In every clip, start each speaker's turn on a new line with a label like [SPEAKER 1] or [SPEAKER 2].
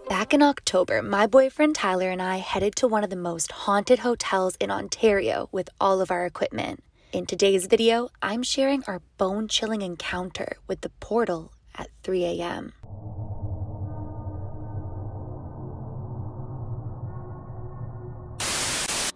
[SPEAKER 1] Back in October, my boyfriend Tyler and I headed to one of the most haunted hotels in Ontario with all of our equipment. In today's video, I'm sharing our bone-chilling encounter with the portal at 3 a.m.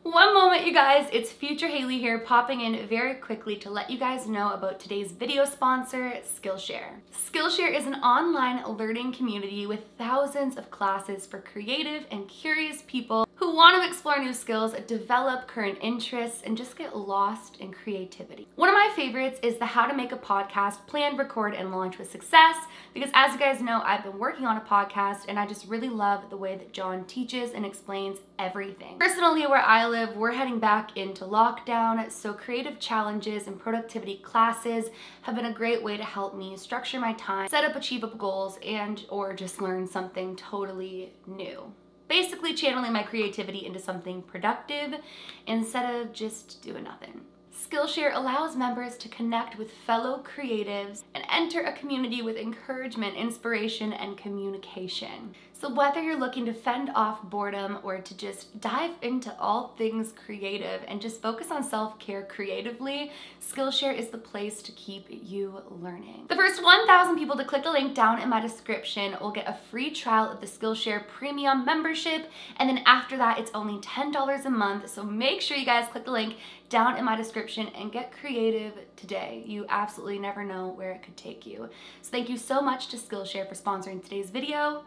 [SPEAKER 1] One moment, you guys, it's future Hailey here, popping in very quickly to let you guys know about today's video sponsor, Skillshare. Skillshare is an online learning community with thousands of classes for creative and curious people who want to explore new skills, develop current interests, and just get lost in creativity. One of my favorites is the How to Make a Podcast, Plan, Record, and Launch with Success, because as you guys know, I've been working on a podcast and I just really love the way that John teaches and explains everything. Personally, where I live, we're heading back into lockdown, so creative challenges and productivity classes have been a great way to help me structure my time, set up achievable goals, and or just learn something totally new. Basically channeling my creativity into something productive instead of just doing nothing. Skillshare allows members to connect with fellow creatives and enter a community with encouragement, inspiration, and communication. So whether you're looking to fend off boredom or to just dive into all things creative and just focus on self-care creatively, Skillshare is the place to keep you learning. The first 1,000 people to click the link down in my description will get a free trial of the Skillshare Premium membership, and then after that it's only $10 a month, so make sure you guys click the link down in my description and get creative today. You absolutely never know where it could take you. So thank you so much to Skillshare for sponsoring today's video,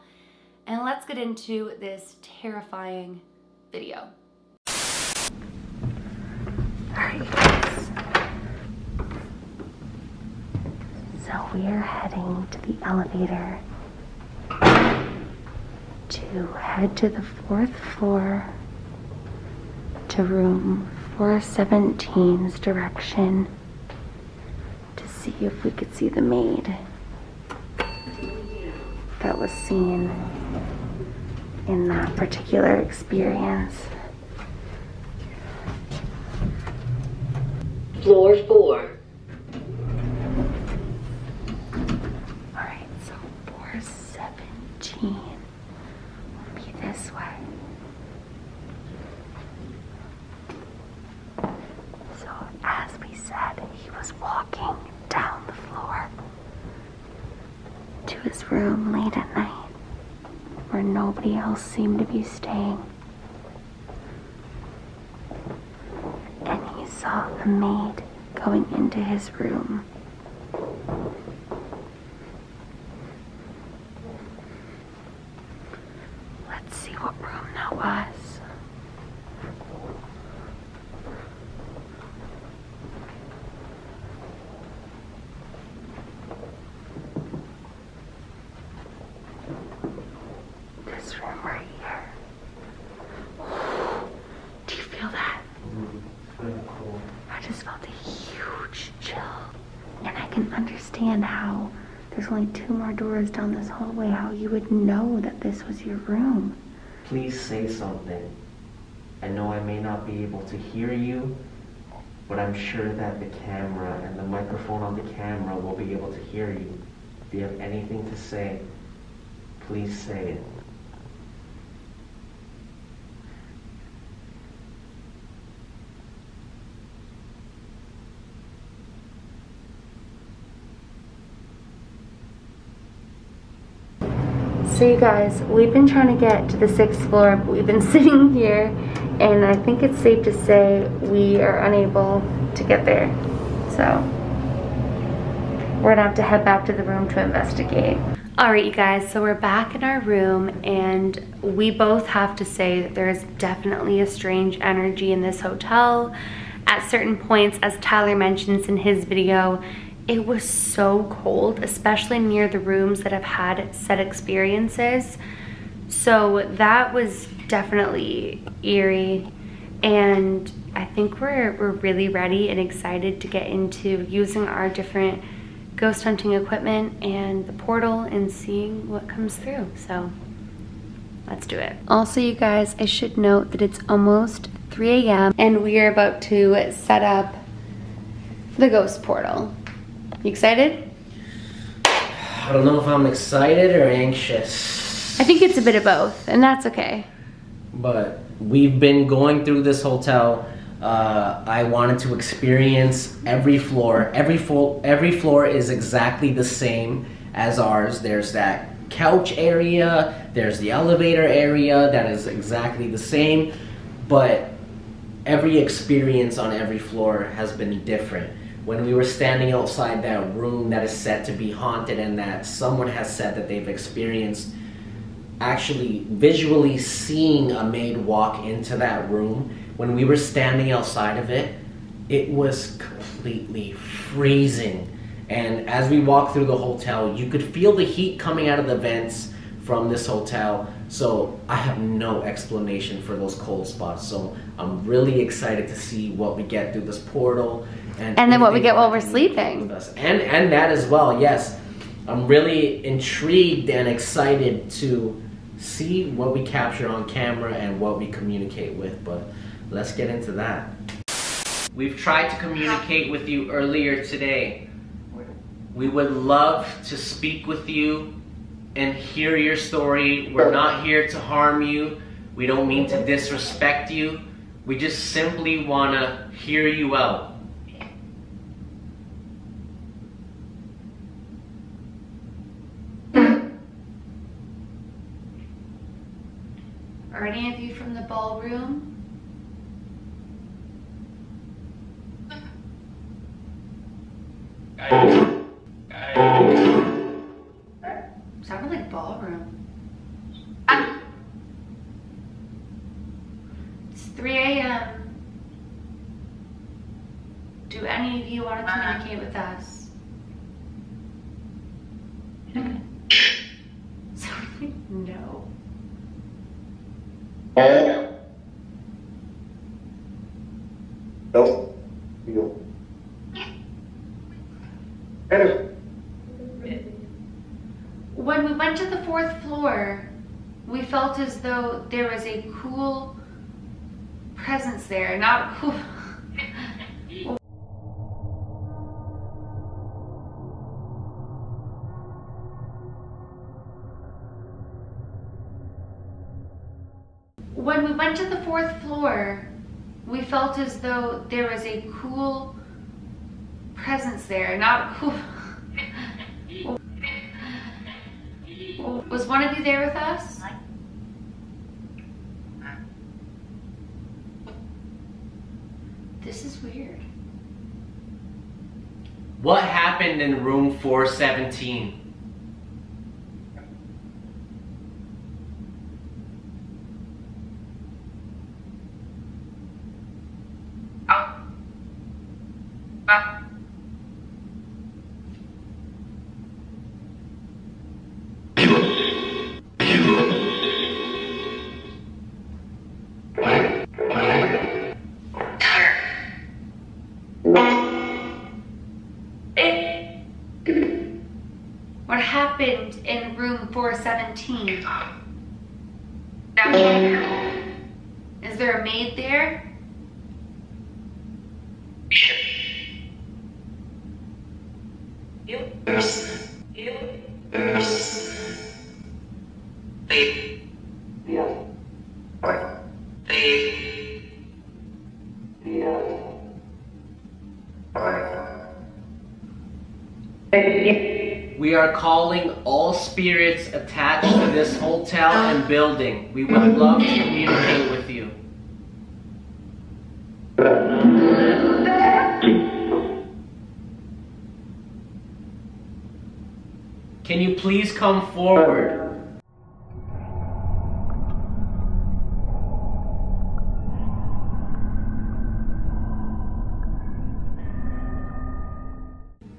[SPEAKER 1] and let's get into this terrifying video. Alright guys, so we are heading to the elevator to head to the 4th floor to room 417's direction to see if we could see the maid that was seen in that particular experience.
[SPEAKER 2] Floor 4.
[SPEAKER 1] Alright, so 417 will be this way. As we said, he was walking down the floor to his room late at night where nobody else seemed to be staying. And he saw a maid going into his room. Let's see what room that was. Understand how there's only 2 more doors down this hallway, how you would know that this was your room.
[SPEAKER 3] Please say something. I know I may not be able to hear you, but I'm sure that the camera and the microphone on the camera will be able to hear you. If you have anything to say, please say it.
[SPEAKER 1] So you guys, we've been trying to get to the 6th floor, but we've been sitting here, and I think it's safe to say we are unable to get there. So we're gonna have to head back to the room to investigate. Alright you guys, so we're back in our room, and we both have to say that there is definitely a strange energy in this hotel. At certain points, as Tyler mentions in his video, it was so cold, especially near the rooms that have had set experiences. So that was definitely eerie, and I think we're really ready and excited to get into using our different ghost hunting equipment and the portal and seeing what comes through. So let's do it. Also, you guys, I should note that it's almost 3 a.m. and we are about to set up the ghost portal. You excited?
[SPEAKER 2] I don't know if I'm excited or anxious.
[SPEAKER 1] I think it's a bit of both, and that's okay.
[SPEAKER 2] But we've been going through this hotel. I wanted to experience every floor. Every floor is exactly the same as ours. There's that couch area, there's the elevator area that is exactly the same, but every experience on every floor has been different. When we were standing outside that room that is said to be haunted and that someone has said that they've experienced actually visually seeing a maid walk into that room, when we were standing outside of it, it was completely freezing. And as we walked through the hotel, you could feel the heat coming out of the vents from this hotel. So I have no explanation for those cold spots. So I'm really excited to see what we get through this portal. And
[SPEAKER 1] then what we get while we're sleeping.
[SPEAKER 2] And that as well, yes. I'm really intrigued and excited to see what we capture on camera and what we communicate with. But let's get into that. We've tried to communicate with you earlier today. We would love to speak with you and hear your story. We're not here to harm you. We don't mean to disrespect you. We just simply want to hear you out.
[SPEAKER 1] Are any of you from the ballroom? Sounded like ballroom. It's 3 a.m. Do any of you want to communicate with us? No.
[SPEAKER 4] No. You.
[SPEAKER 1] When we went to the 4th floor, we felt as though there was a cool presence there. Not cool. When we went to the 4th floor, we felt as though there was a cool presence there. Not cool. Was one of you there with us? This is weird.
[SPEAKER 2] What happened in room 417?
[SPEAKER 1] What happened in room 417? Is there a maid there?
[SPEAKER 2] We are calling all spirits attached to this hotel and building. We would love to communicate with you. Can you please come forward?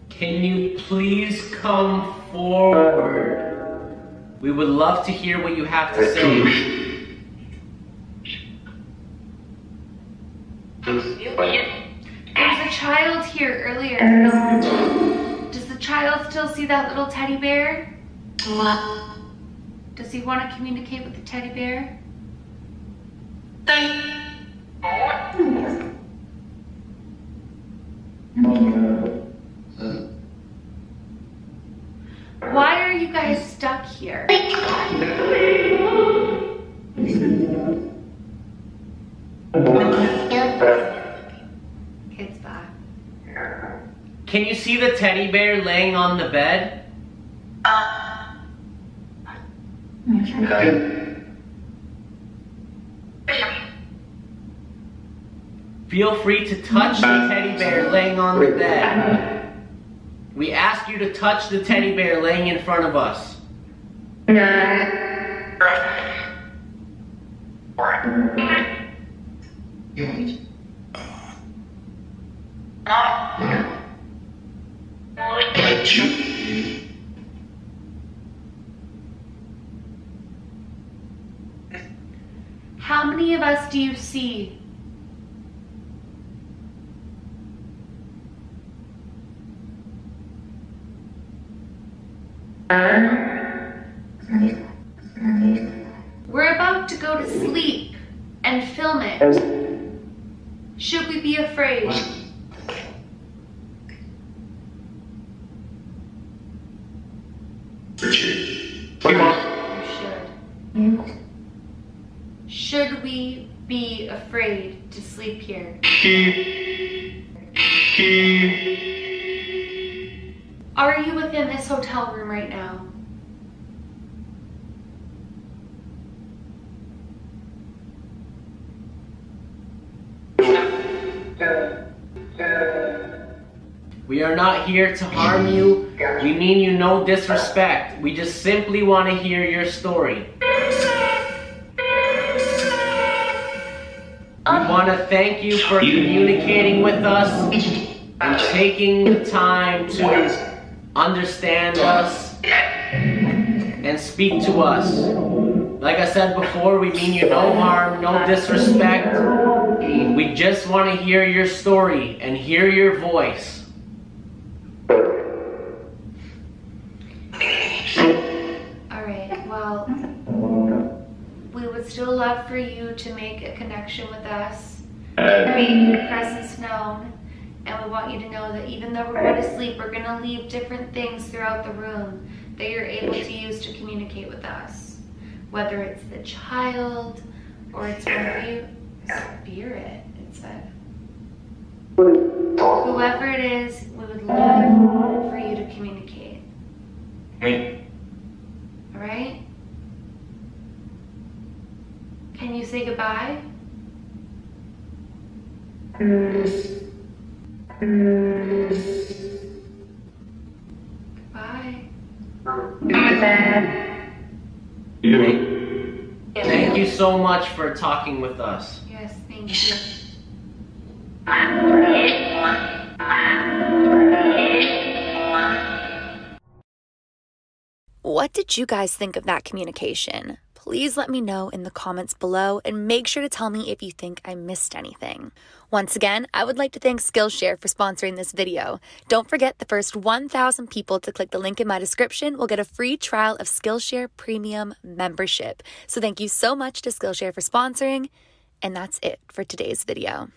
[SPEAKER 2] Can you please come forward? We would love to hear what you have to say.
[SPEAKER 1] There was a child here earlier. Does the child still see that little teddy bear? Does he want to communicate with the teddy bear? here. Kid's back.
[SPEAKER 2] Can you see the teddy bear laying on the bed? Feel free to touch the teddy bear laying on the bed. We ask you to touch the teddy bear laying in front of us.
[SPEAKER 1] How many of us do you see? We're about to go to sleep and film it. Should we be afraid? You should. Should we be afraid to sleep here? Are you within this hotel room right now?
[SPEAKER 2] We are not here to harm you. We mean you no disrespect. We just simply want to hear your story. We want to thank you for communicating with us and taking the time to understand us and speak to us. Like I said before, we mean you no harm, no disrespect. We just want to hear your story and hear your voice.
[SPEAKER 1] Alright, well, we would still love for you to make a connection with us, make your presence known, and we want you to know that even though we're going to sleep, we're going to leave different things throughout the room that you're able to use to communicate with us. Whether it's the child, or it's one of you, spirit, it said. Whoever it is, we would love for you to communicate. Alright? Can you say goodbye? Goodbye.
[SPEAKER 2] Thank you so much for talking with us.
[SPEAKER 1] Yes, thank you.
[SPEAKER 4] What did you guys think of that communication? Please let me know in the comments below and make sure to tell me if you think I missed anything. Once again, I would like to thank Skillshare for sponsoring this video. Don't forget, the first 1,000 people to click the link in my description will get a free trial of Skillshare Premium membership. So thank you so much to Skillshare for sponsoring, and that's it for today's video.